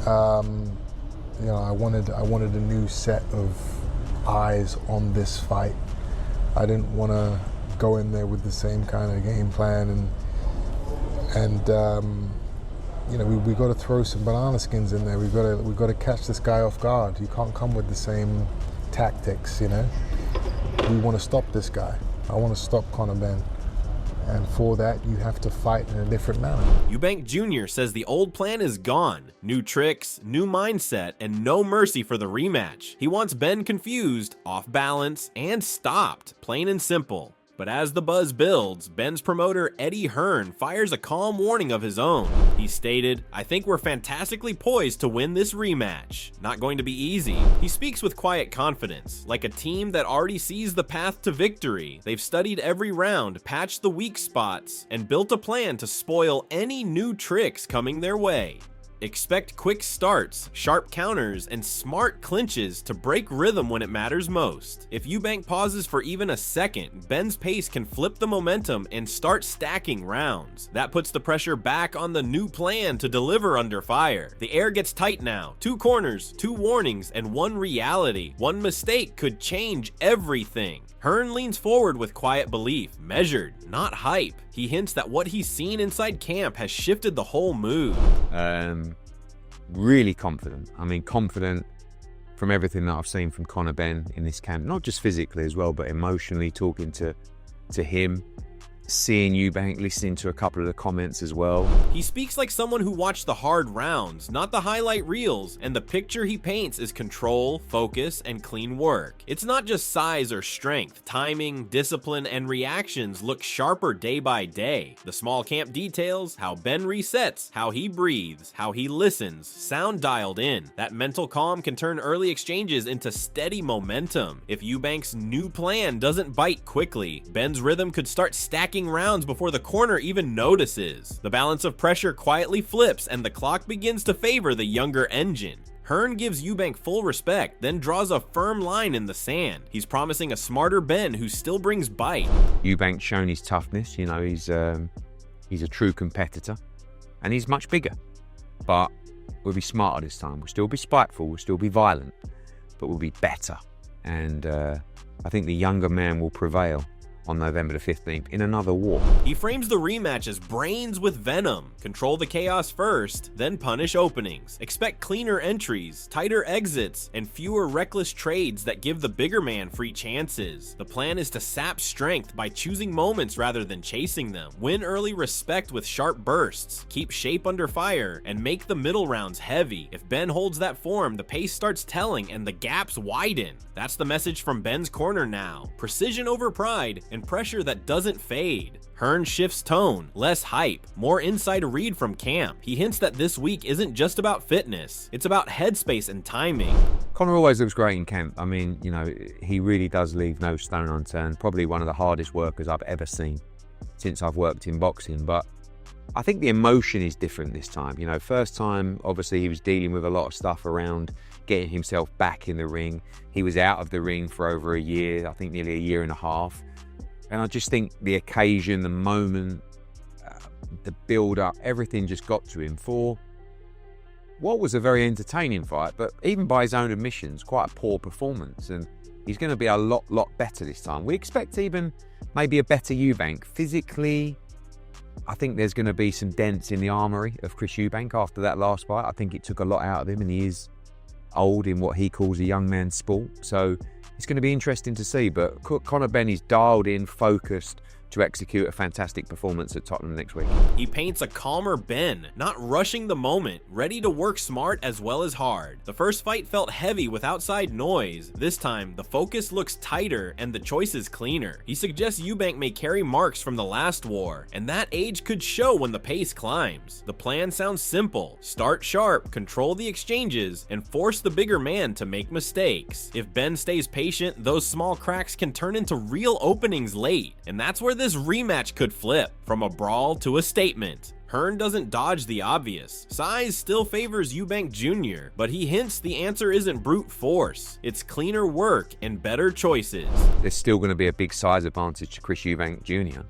You know, I wanted a new set of eyes on this fight. I didn't want to go in there with the same kind of game plan, and you know, we got to throw some banana skins in there. We've got to catch this guy off guard. You can't come with the same tactics, you know. We want to stop this guy. I want to stop Conor Benn. And for that, you have to fight in a different manner. Eubank Jr. says the old plan is gone. New tricks, new mindset, and no mercy for the rematch. He wants Benn confused, off balance, and stopped, plain and simple. But as the buzz builds, Benn's promoter Eddie Hearn fires a calm warning of his own. He stated, "I think we're fantastically poised to win this rematch. Not going to be easy." He speaks with quiet confidence, like a team that already sees the path to victory. They've studied every round, patched the weak spots, and built a plan to spoil any new tricks coming their way. Expect quick starts, sharp counters, and smart clinches to break rhythm when it matters most. If Eubank pauses for even a second, Benn's pace can flip the momentum and start stacking rounds. That puts the pressure back on the new plan to deliver under fire. The air gets tight now. 2 corners, 2 warnings, and 1 reality. One mistake could change everything. Hearn leans forward with quiet belief, measured, not hype. He hints that what he's seen inside camp has shifted the whole mood. Really confident. I mean, confident from everything that I've seen from Conor Benn in this camp, not just physically as well, but emotionally, talking to him, seeing Eubank, listening to a couple of the comments as well. He speaks like someone who watched the hard rounds, not the highlight reels, and the picture he paints is control, focus, and clean work. It's not just size or strength. Timing, discipline, and reactions look sharper day by day. The small camp details, how Benn resets, how he breathes, how he listens, sound dialed in. That mental calm can turn early exchanges into steady momentum. If Eubank's new plan doesn't bite quickly, Benn's rhythm could start stacking rounds before the corner even notices. The balance of pressure quietly flips and the clock begins to favor the younger engine. Hearn gives Eubank full respect, then draws a firm line in the sand. He's promising a smarter Benn who still brings bite. Eubank's shown his toughness, you know, he's a true competitor, and he's much bigger. But we'll be smarter this time. We'll still be spiteful, we'll still be violent, but we'll be better. And I think the younger man will prevail on November the 15th in another war. He frames the rematch as brains with venom. Control the chaos first, then punish openings. Expect cleaner entries, tighter exits, and fewer reckless trades that give the bigger man free chances. The plan is to sap strength by choosing moments rather than chasing them. Win early respect with sharp bursts, keep shape under fire, and make the middle rounds heavy. If Benn holds that form, the pace starts telling and the gaps widen. That's the message from Benn's corner now. Precision over pride, and pressure that doesn't fade. Hearn shifts tone, less hype, more inside read from camp. He hints that this week isn't just about fitness, it's about headspace and timing. Conor always looks great in camp. I mean, you know, he really does leave no stone unturned. Probably one of the hardest workers I've ever seen since I've worked in boxing. But I think the emotion is different this time. You know, first time, obviously, he was dealing with a lot of stuff around getting himself back in the ring. He was out of the ring for over a year, I think nearly a year and a half. And I just think the occasion, the moment, the build-up, everything just got to him for what was a very entertaining fight, but even by his own admissions, quite a poor performance. And he's going to be a lot better this time. We expect even maybe a better Eubank. Physically, I think there's going to be some dents in the armoury of Chris Eubank after that last fight. I think it took a lot out of him, and he is old in what he calls a young man's sport. So it's going to be interesting to see, but Conor Benn is dialed in, focused to execute a fantastic performance at Tottenham next week. He paints a calmer Benn, not rushing the moment, ready to work smart as well as hard. The first fight felt heavy with outside noise. This time, the focus looks tighter and the choices cleaner. He suggests Eubank may carry marks from the last war, and that age could show when the pace climbs. The plan sounds simple. Start sharp, control the exchanges, and force the bigger man to make mistakes. If Benn stays patient, those small cracks can turn into real openings late, and that's where this rematch could flip, from a brawl to a statement. Hearn doesn't dodge the obvious. Size still favors Eubank Jr., but he hints the answer isn't brute force. It's cleaner work and better choices. There's still going to be a big size advantage to Chris Eubank Jr.,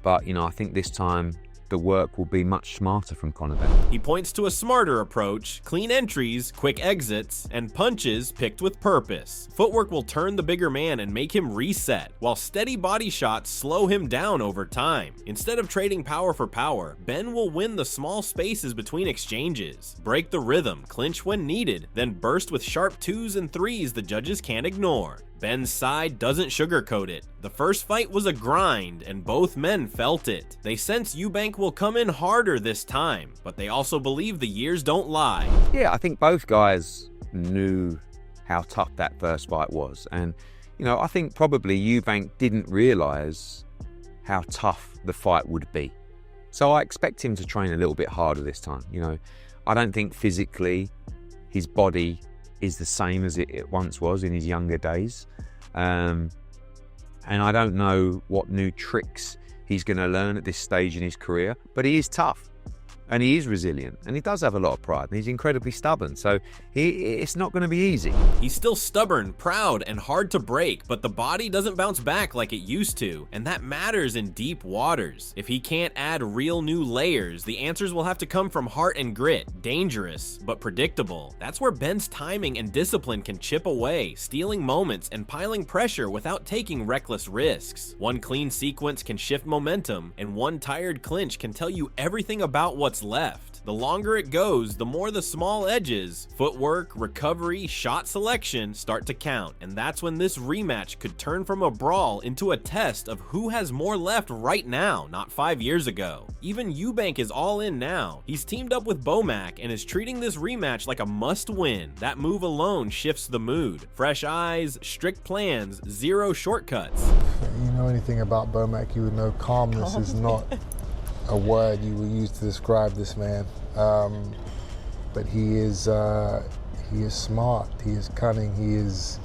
but, you know, I think this time the work will be much smarter from Conor Benn. He points to a smarter approach: clean entries, quick exits, and punches picked with purpose. Footwork will turn the bigger man and make him reset, while steady body shots slow him down over time. Instead of trading power for power, Benn will win the small spaces between exchanges, break the rhythm, clinch when needed, then burst with sharp 2s and 3s the judges can't ignore. Benn's side doesn't sugarcoat it. The first fight was a grind, and both men felt it. They sense Eubank will come in harder this time, but they also believe the years don't lie. Yeah, I think both guys knew how tough that first fight was. And, you know, I think probably Eubank didn't realise how tough the fight would be. So I expect him to train a little bit harder this time. You know, I don't think physically his body is the same as it once was in his younger days. And I don't know what new tricks he's going to learn at this stage in his career, but he is tough and he is resilient and he does have a lot of pride and he's incredibly stubborn. So it's not going to be easy. He's still stubborn, proud, and hard to break, but the body doesn't bounce back like it used to, and that matters in deep waters. If he can't add real new layers, the answers will have to come from heart and grit, dangerous but predictable. That's where Benn's timing and discipline can chip away, stealing moments and piling pressure without taking reckless risks. One clean sequence can shift momentum, and one tired clinch can tell you everything about what's left. The longer it goes, the more the small edges, footwork, recovery, shot selection start to count, and that's when this rematch could turn from a brawl into a test of who has more left right now, not 5 years ago. Even Eubank is all in now. He's teamed up with Bomac and is treating this rematch like a must-win. That move alone shifts the mood. Fresh eyes, strict plans, zero shortcuts. If you know anything about Bomac, you would know calmness is not a word you will use to describe this man, but he is smart, he is cunning, he is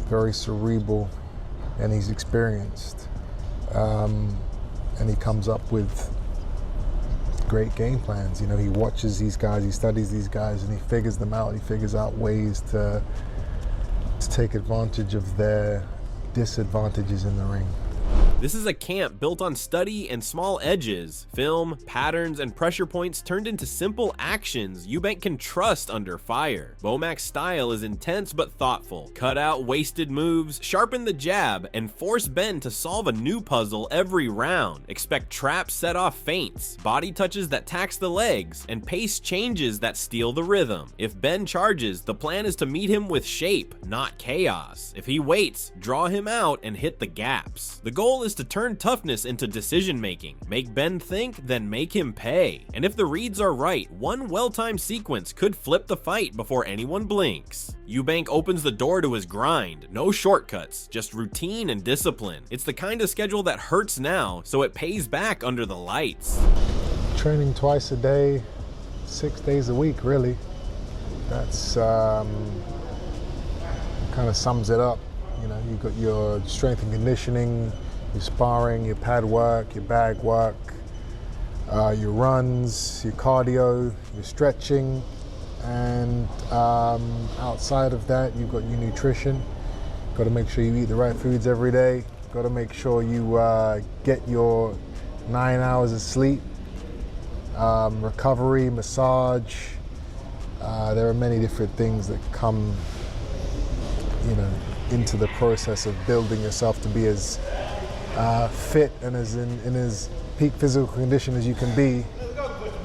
very cerebral, and he's experienced, and he comes up with great game plans. You know, he watches these guys, he studies these guys, and he figures them out. He figures out ways to take advantage of their disadvantages in the ring. This is a camp built on study and small edges. Film, patterns, and pressure points turned into simple actions Eubank can trust under fire. Bomac's style is intense but thoughtful. Cut out wasted moves, sharpen the jab, and force Benn to solve a new puzzle every round. Expect traps set off feints, body touches that tax the legs, and pace changes that steal the rhythm. If Benn charges, the plan is to meet him with shape, not chaos. If he waits, draw him out and hit the gaps. The goal is to turn toughness into decision-making. Make Benn think, then make him pay. And if the reads are right, one well-timed sequence could flip the fight before anyone blinks. Eubank opens the door to his grind. No shortcuts, just routine and discipline. It's the kind of schedule that hurts now, so it pays back under the lights. Training twice a day, 6 days a week, really. That's kind of sums it up. You know, you've got your strength and conditioning, your sparring, your pad work, your bag work, your runs, your cardio, your stretching, and outside of that, you've got your nutrition. Got to make sure you eat the right foods every day. Got to make sure you get your 9 hours of sleep, recovery, massage. There are many different things that come, you know, into the process of building yourself to be as fit and as in as peak physical condition as you can be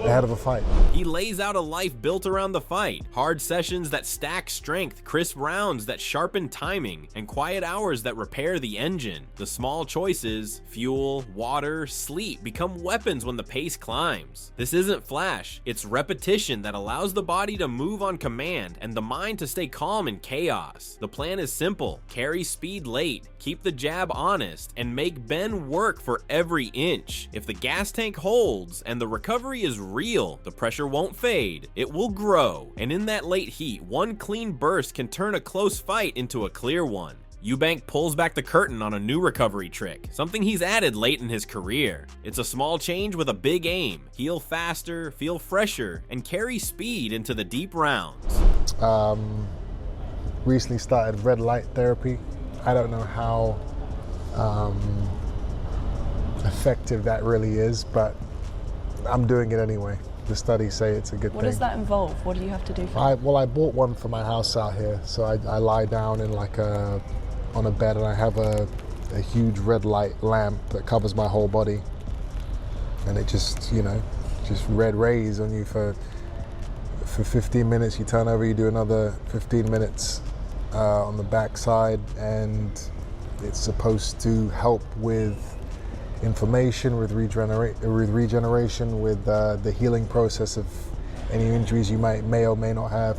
ahead of a fight. He lays out a life built around the fight. Hard sessions that stack strength, crisp rounds that sharpen timing, and quiet hours that repair the engine. The small choices, fuel, water, sleep, become weapons when the pace climbs. This isn't flash, it's repetition that allows the body to move on command and the mind to stay calm in chaos. The plan is simple: carry speed late, keep the jab honest, and make Benn work for every inch. If the gas tank holds and the recovery is real, the pressure won't fade, it will grow. And in that late heat, one clean burst can turn a close fight into a clear one. Eubank pulls back the curtain on a new recovery trick, something he's added late in his career. It's a small change with a big aim: heal faster, feel fresher, and carry speed into the deep rounds. Recently started red light therapy. I don't know how effective that really is, but I'm doing it anyway. The studies say it's a good thing. What does that involve? What do you have to do for I bought one for my house out here, so I lie down in on a bed, and I have a huge red light lamp that covers my whole body, and it just red rays on you for 15 minutes. You turn over, you do another 15 minutes on the back side, and it's supposed to help with inflammation, with regeneration, with the healing process of any injuries you may or may not have.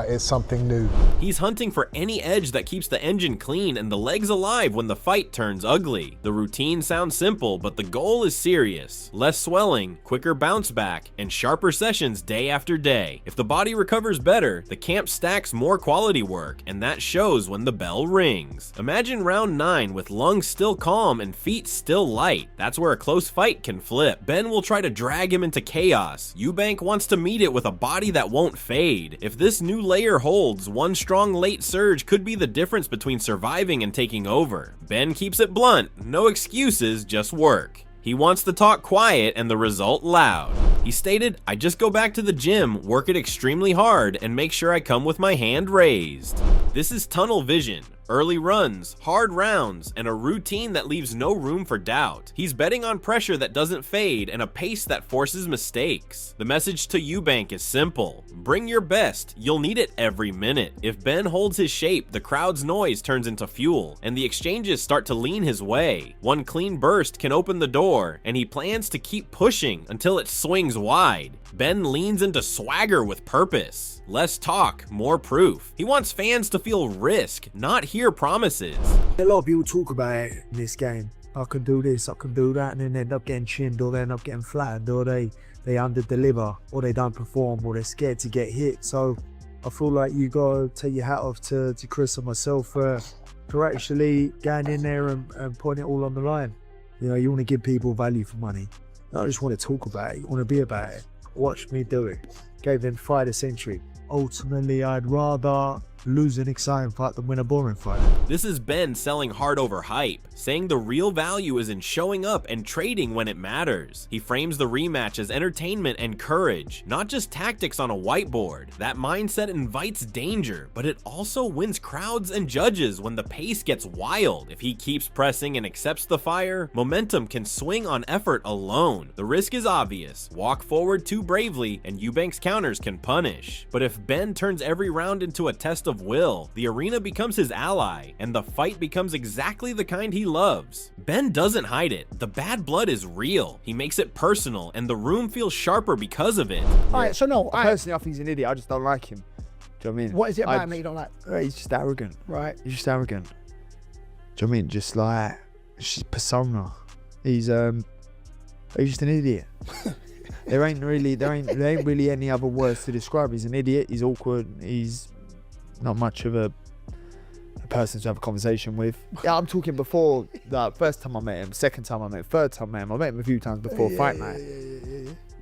It's something new. He's hunting for any edge that keeps the engine clean and the legs alive when the fight turns ugly. The routine sounds simple, but the goal is serious. Less swelling, quicker bounce back, and sharper sessions day after day. If the body recovers better, the camp stacks more quality work, and that shows when the bell rings. Imagine round 9 with lungs still calm and feet still light. That's where a close fight can flip. Ben will try to drag him into chaos. Eubank wants to meet it with a body that won't fade. If this new layer holds, one strong late surge could be the difference between surviving and taking over. Ben keeps it blunt, no excuses, just work. He wants the talk quiet and the result loud. He stated, "I just go back to the gym, work it extremely hard, and make sure I come with my hand raised." This is tunnel vision. Early runs, hard rounds, and a routine that leaves no room for doubt. He's betting on pressure that doesn't fade and a pace that forces mistakes. The message to Eubank is simple. Bring your best, you'll need it every minute. If Ben holds his shape, the crowd's noise turns into fuel, and the exchanges start to lean his way. One clean burst can open the door, and he plans to keep pushing until it swings wide. Ben leans into swagger with purpose. Less talk, more proof. He wants fans to feel risk, not hear promises. A lot of people talk about it in this game. I can do this, I can do that, and then they end up getting chinned, or they end up getting flattened, or they under-deliver, or they don't perform, or they're scared to get hit. So I feel like you gotta take your hat off to Chris and myself for actually going in there and putting it all on the line. You know, you want to give people value for money. I just want to talk about it, you want to be about it. Watch me do it. Gave them fight of the century. Ultimately, I'd rather lose an exciting fight than win a boring fight. This is Ben selling hard over hype, saying the real value is in showing up and trading when it matters. He frames the rematch as entertainment and courage, not just tactics on a whiteboard. That mindset invites danger, but it also wins crowds and judges when the pace gets wild. If he keeps pressing and accepts the fire, momentum can swing on effort alone. The risk is obvious. Walk forward too bravely and Eubank's counters can punish. But if Ben turns every round into a test of will, the arena becomes his ally, and the fight becomes exactly the kind he loves. Ben doesn't hide it. The bad blood is real. He makes it personal, and the room feels sharper because of it. Alright, so no, Personally, I think he's an idiot. I just don't like him. Do you know what I mean? what is it about him that you don't like? He's just arrogant. Right. He's just arrogant. Do you know what I mean? Just like, it's just persona. He's just an idiot. There ain't really any other words to describe. He's an idiot. He's awkward. He's not much of a person to have a conversation with. Yeah, I'm talking before the first time I met him, second time I met him, third time I met him. I met him a few times before fight night.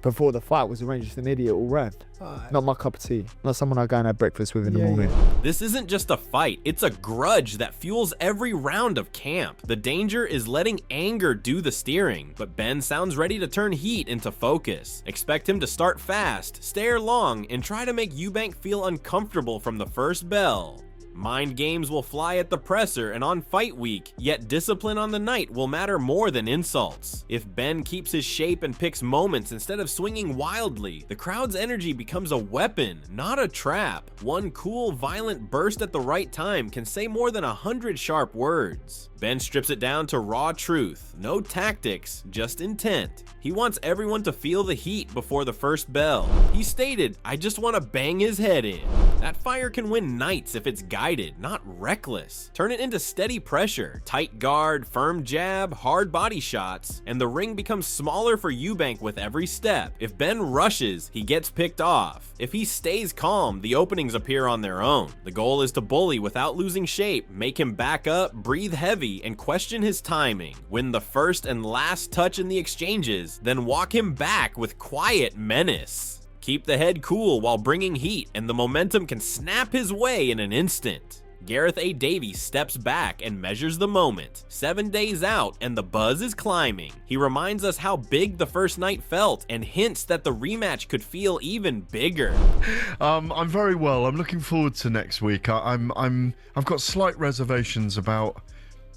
Before the fight was arranged, just an idiot all round. Not my cup of tea. Not someone I go and have breakfast with in the morning. This isn't just a fight, it's a grudge that fuels every round of camp. The danger is letting anger do the steering, but Ben sounds ready to turn heat into focus. Expect him to start fast, stare long, and try to make Eubank feel uncomfortable from the first bell. Mind games will fly at the presser and on fight week, yet discipline on the night will matter more than insults. If Ben keeps his shape and picks moments instead of swinging wildly, the crowd's energy becomes a weapon, not a trap. One cool, violent burst at the right time can say more than 100 sharp words. Ben strips it down to raw truth, no tactics, just intent. He wants everyone to feel the heat before the first bell. He stated, "I just want to bang his head in." That fire can win nights if it's guided, not reckless. Turn it into steady pressure, tight guard, firm jab, hard body shots, and the ring becomes smaller for Eubank with every step. If Ben rushes, he gets picked off. If he stays calm, the openings appear on their own. The goal is to bully without losing shape, make him back up, breathe heavy, and question his timing. Win the first and last touch in the exchanges, then walk him back with quiet menace. Keep the head cool while bringing heat, and the momentum can snap his way in an instant. Gareth A. Davies steps back and measures the moment. 7 days out, and the buzz is climbing. He reminds us how big the first night felt and hints that the rematch could feel even bigger. I'm very well. I'm looking forward to next week. I've got slight reservations about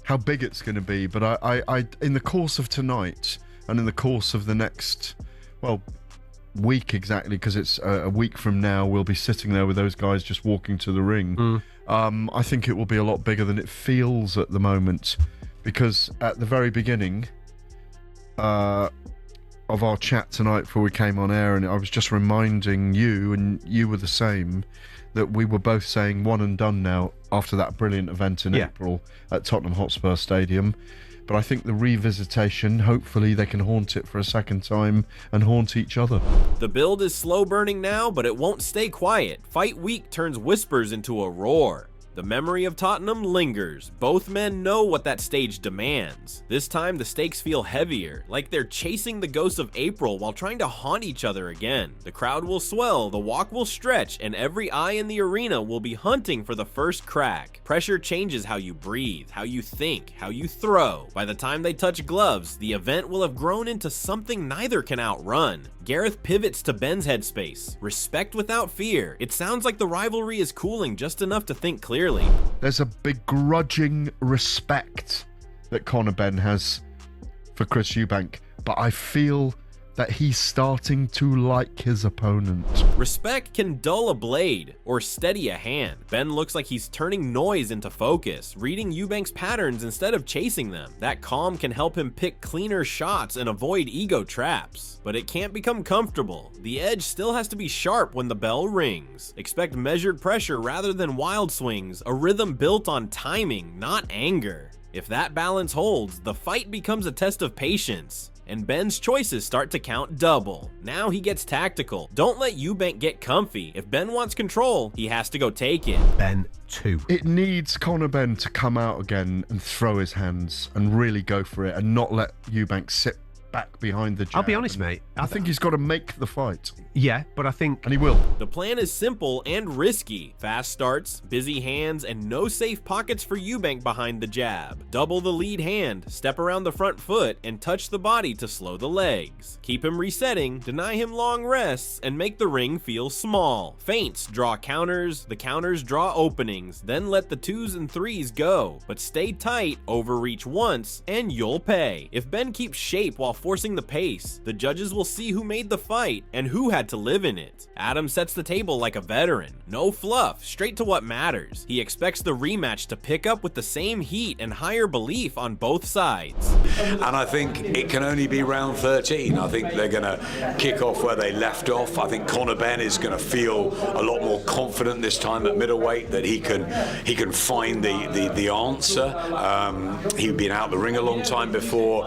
how big it's going to be, but I in the course of tonight and in the course of the next, well, week exactly, because it's a week from now, we'll be sitting there with those guys just walking to the ring. I think it will be a lot bigger than it feels at the moment, because at the very beginning of our chat tonight before we came on air, and I was just reminding you, and you were the same, that we were both saying one and done now after that brilliant event in April at Tottenham Hotspur Stadium. But I think the revisitation, hopefully they can haunt it for a second time and haunt each other. The build is slow burning now, but it won't stay quiet. Fight week turns whispers into a roar. The memory of Tottenham lingers. Both men know what that stage demands. This time the stakes feel heavier, like they're chasing the ghosts of April while trying to haunt each other again. The crowd will swell, the walk will stretch, and every eye in the arena will be hunting for the first crack. Pressure changes how you breathe, how you think, how you throw. By the time they touch gloves, the event will have grown into something neither can outrun. Gareth pivots to Ben's headspace. Respect without fear. It sounds like the rivalry is cooling just enough to think clearly. There's a begrudging respect that Conor Benn has for Chris Eubank, but I feel that he's starting to like his opponent. Respect can dull a blade or steady a hand. Ben looks like he's turning noise into focus, reading Eubank's patterns instead of chasing them. That calm can help him pick cleaner shots and avoid ego traps. But it can't become comfortable. The edge still has to be sharp when the bell rings. Expect measured pressure rather than wild swings, a rhythm built on timing, not anger. If that balance holds, the fight becomes a test of patience. And Ben's choices start to count double. Now he gets tactical. Don't let Eubank get comfy. If Ben wants control, he has to go take it. Ben 2. It needs Conor Benn to come out again and throw his hands and really go for it and not let Eubank sit back behind the jab. I'll be honest, mate. I think he's got to make the fight. Yeah, but I think... And he will. The plan is simple and risky. Fast starts, busy hands, and no safe pockets for Eubank behind the jab. Double the lead hand, step around the front foot, and touch the body to slow the legs. Keep him resetting, deny him long rests, and make the ring feel small. Feints draw counters, the counters draw openings, then let the 2s and 3s go. But stay tight, overreach once, and you'll pay. If Ben keeps shape while forcing the pace, the judges will see who made the fight and who had to live in it. Adam sets the table like a veteran. No fluff, straight to what matters. He expects the rematch to pick up with the same heat and higher belief on both sides. And I think it can only be round 13. I think they're going to kick off where they left off. I think Conor Benn is going to feel a lot more confident this time at middleweight that he can find the answer. He'd been out the ring a long time before,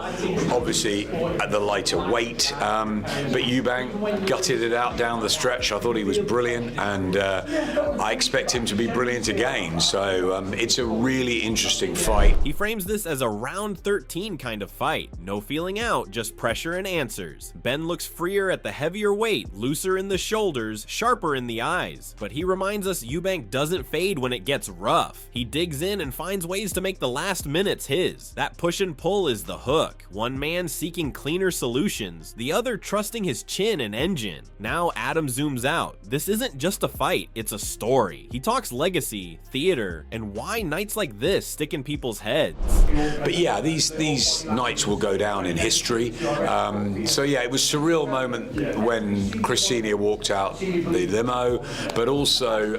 obviously at the lighter weight, but Eubank gutted it out down the stretch. I thought he was brilliant, and I expect him to be brilliant again. So it's a really interesting fight. He frames this as a round 13 kind of fight. No feeling out, just pressure and answers. Ben looks freer at the heavier weight, looser in the shoulders, sharper in the eyes. But he reminds us Eubank doesn't fade when it gets rough. He digs in and finds ways to make the last minutes his. That push and pull is the hook. One man seeking cleaner solutions, the other trusting his chin and engine. Now Adam zooms out. This isn't just a fight, it's a story. He talks legacy, theater, and why nights like this stick in people's heads. But yeah, these nights will go down in history. So yeah, it was a surreal moment when Chris Senior walked out the limo, but also,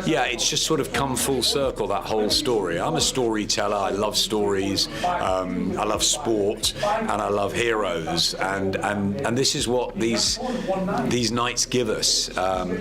yeah, it's just sort of come full circle, that whole story. I'm a storyteller, I love stories, I love sport, and I love heroes, and this is what these nights give us.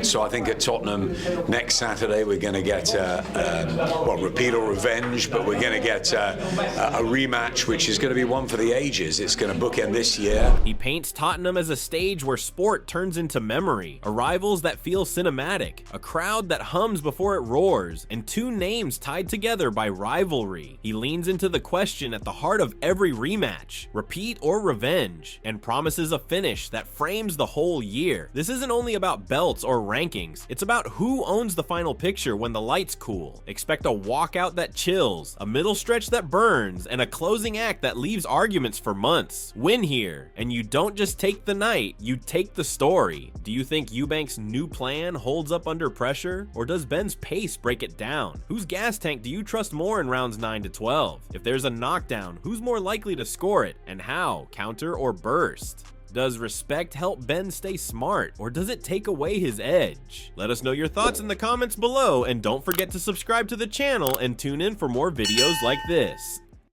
So I think at Tottenham next Saturday we're going to get well, repeat or revenge, but we're going to get a rematch which is going to be one for the ages. It's going to bookend this year. He paints Tottenham as a stage where sport turns into memory, arrivals that feel cinematic, a crowd that hums before it roars, and two names tied together by rivalry. He leans into the question at the heart of every rematch: repeat or revenge and promises a finish that frames the whole year. This isn't only about belts or rankings, it's about who owns the final picture when the lights cool. Expect a walkout that chills, a middle stretch that burns, and a closing act that leaves arguments for months. Win here, and you don't just take the night, you take the story. Do you think Eubank's new plan holds up under pressure, or does Benn's pace break it down? Whose gas tank do you trust more in rounds 9 to 12? If there's a knockdown, who's more likely to score it, and how? Counter or burst? Does respect help Benn stay smart, or does it take away his edge? Let us know your thoughts in the comments below, and don't forget to subscribe to the channel and tune in for more videos like this.